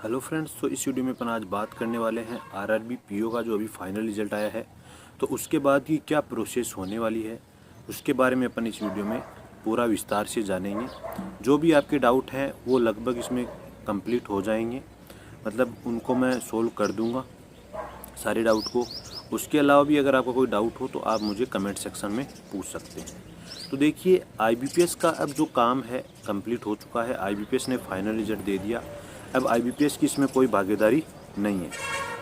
Hello friends, तो इस video में अपन आज बात करने वाले हैं आरआरबी पीओ का जो अभी फाइनल रिजल्ट आया है। तो उसके बाद की क्या प्रोसेस होने वाली है उसके बारे में अपन इस वीडियो में पूरा विस्तार से जानेंगे। जो भी आपके डाउट हैं वो लगभग इसमें कंप्लीट हो जाएंगे, मतलब उनको मैं सोल्व कर दूंगा सारे डाउट को। उसके अलावा भी अगर आपका कोई डाउट हो तो आप मुझे कमेंट सेक्शन में पूछ सकते हैं। तो देखिए, आईबीपीएस का अब जो काम है कंप्लीट हो चुका है। आईबीपीएस ने फाइनल रिजल्ट दे दिया। अब आईबीपीएस की इसमें कोई भागीदारी नहीं है।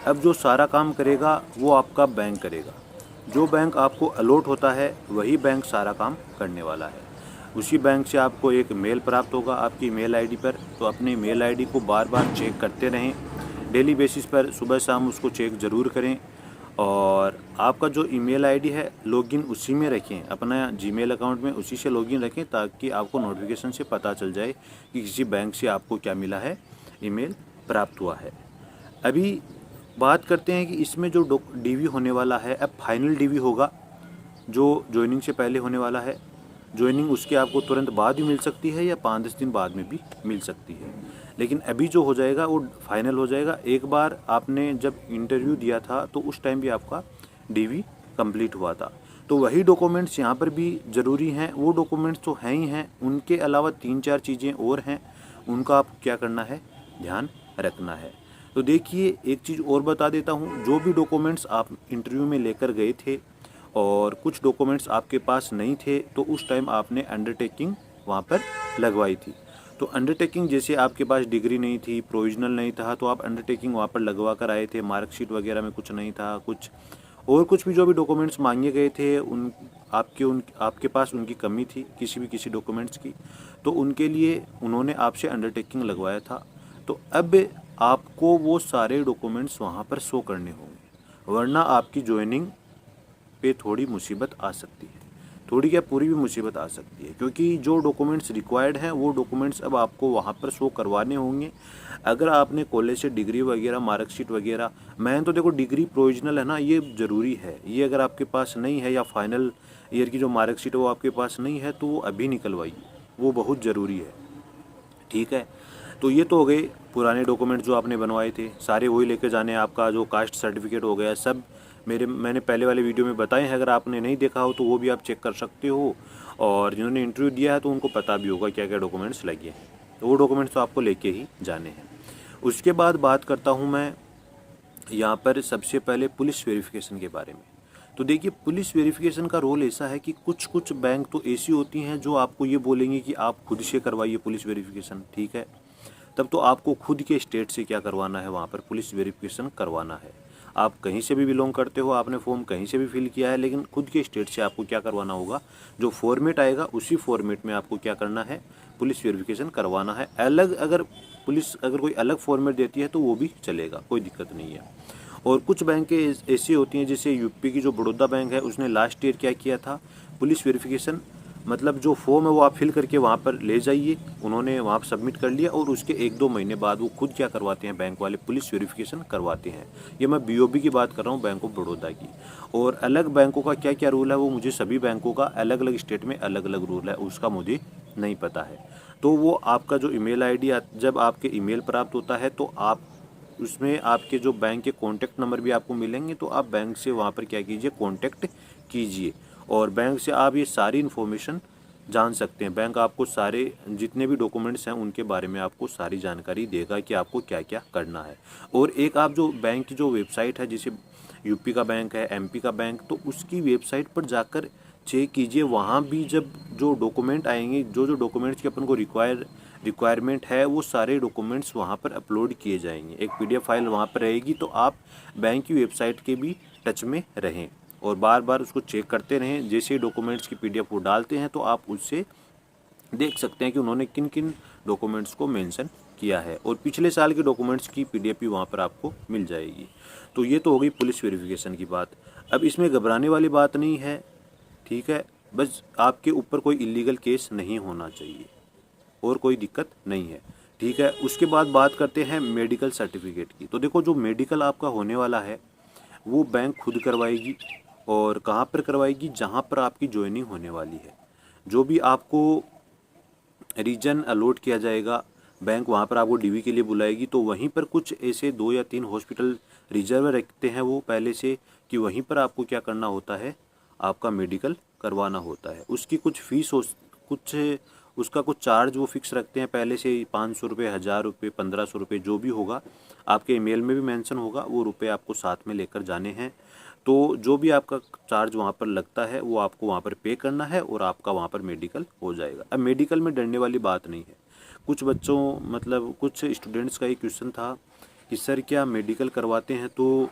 अब जो सारा काम करेगा वो आपका बैंक करेगा। जो बैंक आपको अलॉट होता है वही बैंक सारा काम करने वाला है। उसी बैंक से आपको एक मेल प्राप्त होगा आपकी मेल आईडी पर। तो अपनी मेल आईडी को बार बार चेक करते रहें, डेली बेसिस पर सुबह शाम उसको चेक ज़रूर करें। और आपका जो ईमेल आईडी है लॉगिन उसी में रखें, अपना जीमेल अकाउंट में उसी से लॉगिन रखें, ताकि आपको नोटिफिकेशन से पता चल जाए कि किसी बैंक से आपको क्या मिला है, ईमेल प्राप्त हुआ है। अभी बात करते हैं कि इसमें जो डीवी होने वाला है, अब फाइनल डीवी होगा जो ज्वाइनिंग से पहले होने वाला है। ज्वाइनिंग उसके आपको तुरंत बाद भी मिल सकती है या 5-10 दिन बाद में भी मिल सकती है, लेकिन अभी जो हो जाएगा वो फाइनल हो जाएगा। एक बार आपने जब इंटरव्यू दिया था तो उस टाइम भी आपका डीवी कंप्लीट हुआ था। तो वही डॉक्यूमेंट्स यहाँ पर भी ज़रूरी हैं। वो डॉक्यूमेंट्स तो हैं ही हैं, उनके अलावा 3-4 चीज़ें और हैं, उनका आप क्या करना है, ध्यान रखना है। तो देखिए, एक चीज़ और बता देता हूँ, जो भी डॉक्यूमेंट्स आप इंटरव्यू में लेकर गए थे और कुछ डॉक्यूमेंट्स आपके पास नहीं थे, तो उस टाइम आपने अंडरटेकिंग वहाँ पर लगवाई थी। तो अंडरटेकिंग जैसे आपके पास डिग्री नहीं थी, प्रोविजनल नहीं था, तो आप अंडरटेकिंग वहाँ पर लगवा कर आए थे। मार्कशीट वगैरह में कुछ नहीं था, कुछ और कुछ भी जो भी डॉक्यूमेंट्स मांगे गए थे आपके पास उनकी कमी थी, किसी डॉक्यूमेंट्स की, तो उनके लिए उन्होंने आपसे अंडरटेकिंग लगवाया था। तो अब आपको वो सारे डॉक्यूमेंट्स वहाँ पर शो करने होंगे, वरना आपकी ज्वाइनिंग पे थोड़ी मुसीबत आ सकती है। थोड़ी क्या, पूरी भी मुसीबत आ सकती है, क्योंकि जो डॉक्यूमेंट्स रिक्वायर्ड हैं वो डॉक्यूमेंट्स अब आपको वहाँ पर शो करवाने होंगे। अगर आपने कॉलेज से डिग्री वगैरह, मार्कशीट वगैरह, मैं तो देखो डिग्री प्रोविजनल है ना, ये ज़रूरी है। ये अगर आपके पास नहीं है, या फाइनल ईयर की जो मार्कशीट है वो आपके पास नहीं है, तो वो अभी निकलवाइए, वो बहुत ज़रूरी है। ठीक है, तो ये तो हो गए पुराने डॉक्यूमेंट जो आपने बनवाए थे, सारे वही लेके जाने हैं। आपका जो कास्ट सर्टिफिकेट हो गया, सब मैंने पहले वाले वीडियो में बताए हैं। अगर आपने नहीं देखा हो तो वो भी आप चेक कर सकते हो, और जिन्होंने इंटरव्यू दिया है तो उनको पता भी होगा क्या क्या डॉक्यूमेंट्स लगे हैं। तो वो डॉक्यूमेंट्स तो आपको लेके ही जाने हैं। उसके बाद बात करता हूँ मैं यहाँ पर सबसे पहले पुलिस वेरिफिकेशन के बारे में। तो देखिए, पुलिस वेरिफिकेशन का रोल ऐसा है कि कुछ कुछ बैंक तो ऐसी होती हैं जो आपको ये बोलेंगे कि आप खुद से करवाइए पुलिस वेरिफिकेशन। ठीक है, तब तो आपको खुद के स्टेट से क्या करवाना है, वहाँ पर पुलिस वेरिफिकेशन करवाना है। आप कहीं से भी बिलोंग करते हो, आपने फॉर्म कहीं से भी फिल किया है, लेकिन खुद के स्टेट से आपको क्या करवाना होगा, जो फॉर्मेट आएगा उसी फॉर्मेट में आपको क्या करना है, पुलिस वेरिफिकेशन करवाना है। अगर पुलिस कोई अलग फॉर्मेट देती है तो वो भी चलेगा, कोई दिक्कत नहीं है। और कुछ बैंकें ऐसी होती हैं, जैसे यूपी की जो बड़ौदा बैंक है, उसने लास्ट ईयर क्या किया था, पुलिस वेरिफिकेशन, मतलब जो फॉर्म है वो आप फिल करके वहाँ पर ले जाइए, उन्होंने वहाँ पर सबमिट कर लिया, और उसके 1-2 महीने बाद वो खुद क्या करवाते हैं, बैंक वाले पुलिस वेरिफिकेशन करवाते हैं। ये मैं बीओबी की बात कर रहा हूँ, बैंक ऑफ बड़ौदा की। और अलग बैंकों का क्या क्या रूल है, वो मुझे सभी बैंकों का अलग अलग स्टेट में अलग अलग रूल है, उसका मुझे नहीं पता है। तो वो आपका जो ईमेल आईडी जब आपके ईमेल प्राप्त होता है, तो आप उसमें आपके जो बैंक के कॉन्टैक्ट नंबर भी आपको मिलेंगे, तो आप बैंक से वहाँ पर क्या कीजिए, कॉन्टैक्ट कीजिए, और बैंक से आप ये सारी इन्फॉर्मेशन जान सकते हैं। बैंक आपको सारे जितने भी डॉक्यूमेंट्स हैं उनके बारे में आपको सारी जानकारी देगा कि आपको क्या क्या करना है। और एक आप जो बैंक की जो वेबसाइट है, जैसे यूपी का बैंक है, एमपी का बैंक, तो उसकी वेबसाइट पर जाकर चेक कीजिए। वहाँ भी जब जो डॉक्यूमेंट आएंगे, जो डॉक्यूमेंट्स की अपन को रिक्वायरमेंट है, वो सारे डॉक्यूमेंट्स वहाँ पर अपलोड किए जाएंगे। एक पीडीएफ फाइल वहाँ पर रहेगी, तो आप बैंक की वेबसाइट के भी टच में रहें और बार बार उसको चेक करते रहें। जैसे ही डॉक्यूमेंट्स की पीडीएफ वो डालते हैं, तो आप उससे देख सकते हैं कि उन्होंने किन किन डॉक्यूमेंट्स को मेंशन किया है, और पिछले साल के डॉक्यूमेंट्स की पीडीएफ भी वहाँ पर आपको मिल जाएगी। तो ये तो हो गई पुलिस वेरिफिकेशन की बात। अब इसमें घबराने वाली बात नहीं है, ठीक है, बस आपके ऊपर कोई इलीगल केस नहीं होना चाहिए और कोई दिक्कत नहीं है। ठीक है, उसके बाद बात करते हैं मेडिकल सर्टिफिकेट की। तो देखो, जो मेडिकल आपका होने वाला है वो बैंक खुद करवाएगी, और कहाँ पर करवाएगी, जहाँ पर आपकी ज्वाइनिंग होने वाली है। जो भी आपको रीजन अलॉट किया जाएगा, बैंक वहाँ पर आपको डीवी के लिए बुलाएगी, तो वहीं पर कुछ ऐसे 2 या 3 हॉस्पिटल रिजर्व रखते हैं वो पहले से, कि वहीं पर आपको क्या करना होता है, आपका मेडिकल करवाना होता है। उसकी कुछ फ़ीस कुछ उसका कुछ चार्ज वो फिक्स रखते हैं पहले से ही, 500 रुपये, 1000 रुपये, 1500 रुपये, जो भी होगा आपके ईमेल में भी मेंशन होगा, वो रुपये आपको साथ में लेकर जाने हैं। तो जो भी आपका चार्ज वहाँ पर लगता है वो आपको वहाँ पर पे करना है और आपका वहाँ पर मेडिकल हो जाएगा। अब मेडिकल में डरने वाली बात नहीं है। कुछ बच्चों मतलब कुछ स्टूडेंट्स का ये क्वेश्चन था कि सर क्या मेडिकल करवाते हैं तो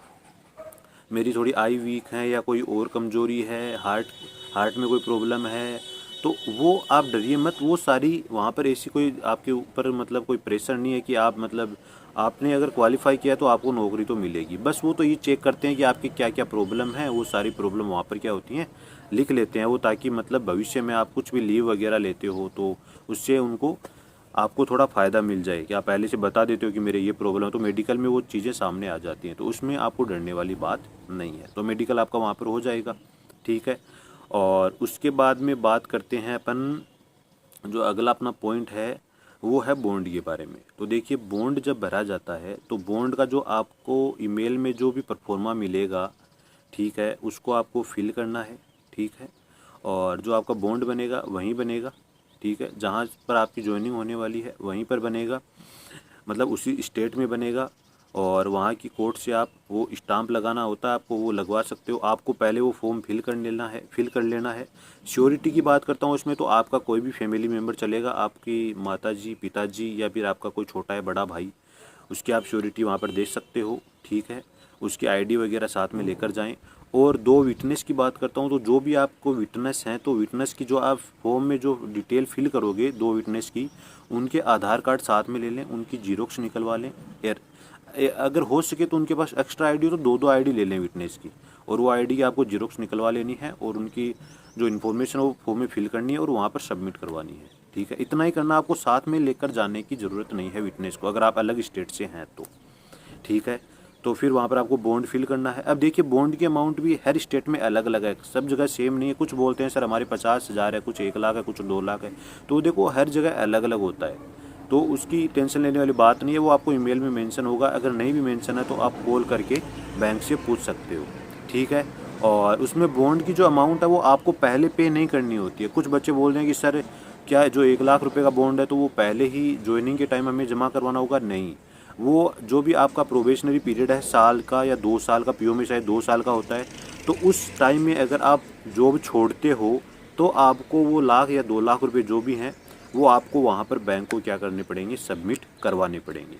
मेरी थोड़ी आई वीक है या कोई और कमज़ोरी है, हार्ट में कोई प्रॉब्लम है, तो वो आप डरिए मत। वो सारी वहाँ पर ऐसी कोई आपके ऊपर मतलब कोई प्रेशर नहीं है कि आप मतलब आपने अगर क्वालिफाई किया तो आपको नौकरी तो मिलेगी। बस वो तो ये चेक करते हैं कि आपकी क्या क्या प्रॉब्लम है, वो सारी प्रॉब्लम वहाँ पर क्या होती हैं लिख लेते हैं वो, ताकि मतलब भविष्य में आप कुछ भी लीव वगैरह लेते हो तो उससे उनको आपको थोड़ा फ़ायदा मिल जाए कि आप पहले से बता देते हो कि मेरे ये प्रॉब्लम है, तो मेडिकल में वो चीज़ें सामने आ जाती हैं, तो उसमें आपको डरने वाली बात नहीं है। तो मेडिकल आपका वहाँ पर हो जाएगा, ठीक है। और उसके बाद में बात करते हैं अपन, जो अगला अपना पॉइंट है वो है बॉन्ड के बारे में। तो देखिए बॉन्ड जब भरा जाता है तो बॉन्ड का जो आपको ईमेल में जो भी परफॉर्मा मिलेगा, ठीक है, उसको आपको फिल करना है, ठीक है। और जो आपका बॉन्ड बनेगा वहीं बनेगा, ठीक है, जहाँ पर आपकी ज्वाइनिंग होने वाली है वहीं पर बनेगा, मतलब उसी स्टेट में बनेगा। और वहाँ की कोर्ट से आप वो स्टाम्प लगाना होता है आपको, वो लगवा सकते हो। आपको पहले वो फॉर्म फिल कर लेना है। श्योरिटी की बात करता हूँ उसमें, तो आपका कोई भी फैमिली मेम्बर चलेगा, आपकी माताजी, पिताजी या फिर आपका कोई छोटा है बड़ा भाई, उसकी आप श्योरिटी वहाँ पर दे सकते हो, ठीक है। उसकी आईडी वगैरह साथ में लेकर जाएं। और 2 विटनेस की बात करता हूँ, तो जो भी आपको विटनेस हैं, तो विटनेस की जो आप फॉर्म में जो डिटेल फिल करोगे 2 विटनेस की, उनके आधार कार्ड साथ में ले लें, उनकी जीरोक्स निकलवा लें। अगर हो सके तो उनके पास एक्स्ट्रा आईडी हो तो 2-2 आईडी ले लें विटनेस की, और वो आईडी की आपको जीरोक्स निकलवा लेनी है और उनकी जो इन्फॉर्मेशन है वो फॉर्म में फिल करनी है और वहाँ पर सबमिट करवानी है, ठीक है। इतना ही करना, आपको साथ में लेकर जाने की ज़रूरत नहीं है विटनेस को, अगर आप अलग स्टेट से हैं तो, ठीक है। तो फिर वहाँ पर आपको बॉन्ड फिल करना है। अब देखिए बॉन्ड की अमाउंट भी हर स्टेट में अलग अलग है, सब जगह सेम नहीं है। कुछ बोलते हैं सर हमारे 50,000 है, कुछ 1 लाख है, कुछ 2 लाख है, तो देखो हर जगह अलग अलग होता है, तो उसकी टेंशन लेने वाली बात नहीं है। वो आपको ईमेल में मेंशन होगा, अगर नहीं भी मेंशन है तो आप कॉल करके बैंक से पूछ सकते हो, ठीक है। और उसमें बॉन्ड की जो अमाउंट है वो आपको पहले पे नहीं करनी होती है। कुछ बच्चे बोल रहे हैं कि सर क्या जो 1 लाख रुपए का बॉन्ड है तो वो पहले ही ज्वाइनिंग के टाइम हमें जमा करवाना होगा? नहीं, वो जो भी आपका प्रोबेशनरी पीरियड है, साल का या 2 साल का, पीओ में शायद 2 साल का होता है, तो उस टाइम में अगर आप जॉब छोड़ते हो तो आपको वो लाख या 2 लाख रुपए जो भी हैं वो आपको वहाँ पर बैंक को क्या करने पड़ेंगे, सबमिट करवाने पड़ेंगे,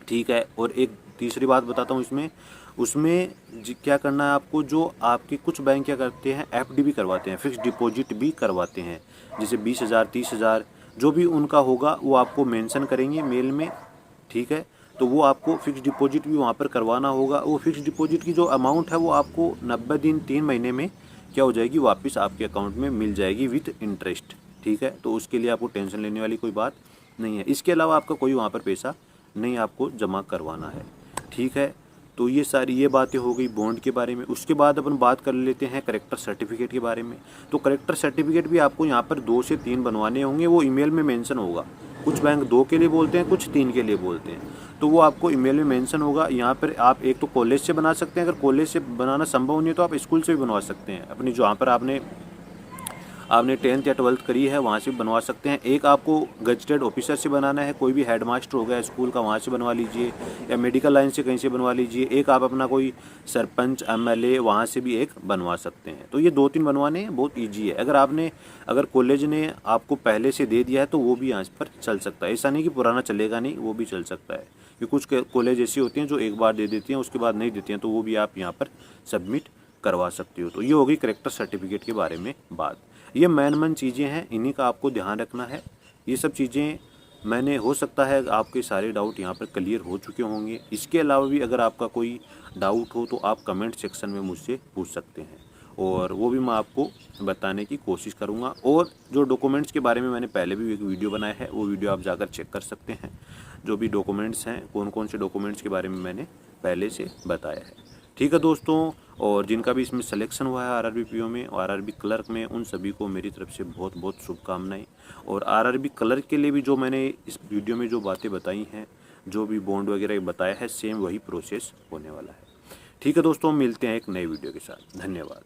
ठीक है। और एक तीसरी बात बताता हूँ उसमें क्या करना है आपको, जो आपके कुछ बैंक क्या करते हैं एफडी भी करवाते हैं, फिक्स डिपॉजिट भी करवाते हैं, जैसे 20,000 30,000 जो भी उनका होगा वो आपको मेंशन करेंगे मेल में, ठीक है। तो वो आपको फिक्स डिपॉजिट भी वहाँ पर करवाना होगा। वो फिक्स डिपॉजिट की जो अमाउंट है वो आपको 90 दिन 3 महीने में क्या हो जाएगी, वापस आपके अकाउंट में मिल जाएगी विथ इंटरेस्ट, ठीक है। तो उसके लिए आपको टेंशन लेने वाली कोई बात नहीं है। इसके अलावा आपका कोई वहाँ पर पैसा नहीं आपको जमा करवाना है, ठीक है। तो ये बातें हो गई बॉन्ड के बारे में। उसके बाद अपन बात कर लेते हैं करेक्टर सर्टिफिकेट के बारे में। तो करेक्टर सर्टिफिकेट भी आपको यहाँ पर 2 से 3 बनवाने होंगे, वो ईमेल में मेंशन होगा। कुछ बैंक 2 के लिए बोलते हैं, कुछ 3 के लिए बोलते हैं, तो वो आपको ईमेल में मेंशन होगा। यहाँ पर आप एक तो कॉलेज से बना सकते हैं, अगर कॉलेज से बनाना संभव नहीं है तो आप स्कूल से भी बनवा सकते हैं, अपनी जहाँ पर आपने 10th या 12th करी है वहाँ से बनवा सकते हैं। एक आपको गजटेड ऑफिसर से बनाना है, कोई भी हेडमास्टर हो गया स्कूल का, वहाँ से बनवा लीजिए, या मेडिकल लाइन से कहीं से बनवा लीजिए। एक आप अपना कोई सरपंच एमएलए वहाँ से भी एक बनवा सकते हैं। तो ये 2-3 बनवाने बहुत ईजी है। अगर कॉलेज ने आपको पहले से दे दिया है तो वो भी यहाँ पर चल सकता है, ऐसा नहीं कि पुराना चलेगा नहीं, वो भी चल सकता है। कि कुछ कॉलेज ऐसी होती हैं जो एक बार दे देती हैं उसके बाद नहीं देती हैं, तो वो भी आप यहाँ पर सबमिट करवा सकते हो। तो ये होगी करेक्टर सर्टिफिकेट के बारे में बात। ये मेन चीज़ें हैं, इन्हीं का आपको ध्यान रखना है। ये सब चीज़ें मैंने, हो सकता है आपके सारे डाउट यहाँ पर क्लियर हो चुके होंगे। इसके अलावा भी अगर आपका कोई डाउट हो तो आप कमेंट सेक्शन में मुझसे पूछ सकते हैं, और वो भी मैं आपको बताने की कोशिश करूँगा। और जो डॉक्यूमेंट्स के बारे में मैंने पहले भी एक वीडियो बनाया है, वो वीडियो आप जाकर चेक कर सकते हैं। जो भी डॉक्यूमेंट्स हैं, कौन कौन से डॉक्यूमेंट्स के बारे में मैंने पहले से बताया है, ठीक है दोस्तों, और जिनका भी इसमें सिलेक्शन हुआ है आरआरबी पीओ में और आरआरबी क्लर्क में, उन सभी को मेरी तरफ से बहुत बहुत शुभकामनाएं। और आरआरबी क्लर्क के लिए भी जो मैंने इस वीडियो में जो बातें बताई हैं, जो भी बॉन्ड वगैरह बताया है, सेम वही प्रोसेस होने वाला है। ठीक है दोस्तों, मिलते हैं एक नए वीडियो के साथ। धन्यवाद।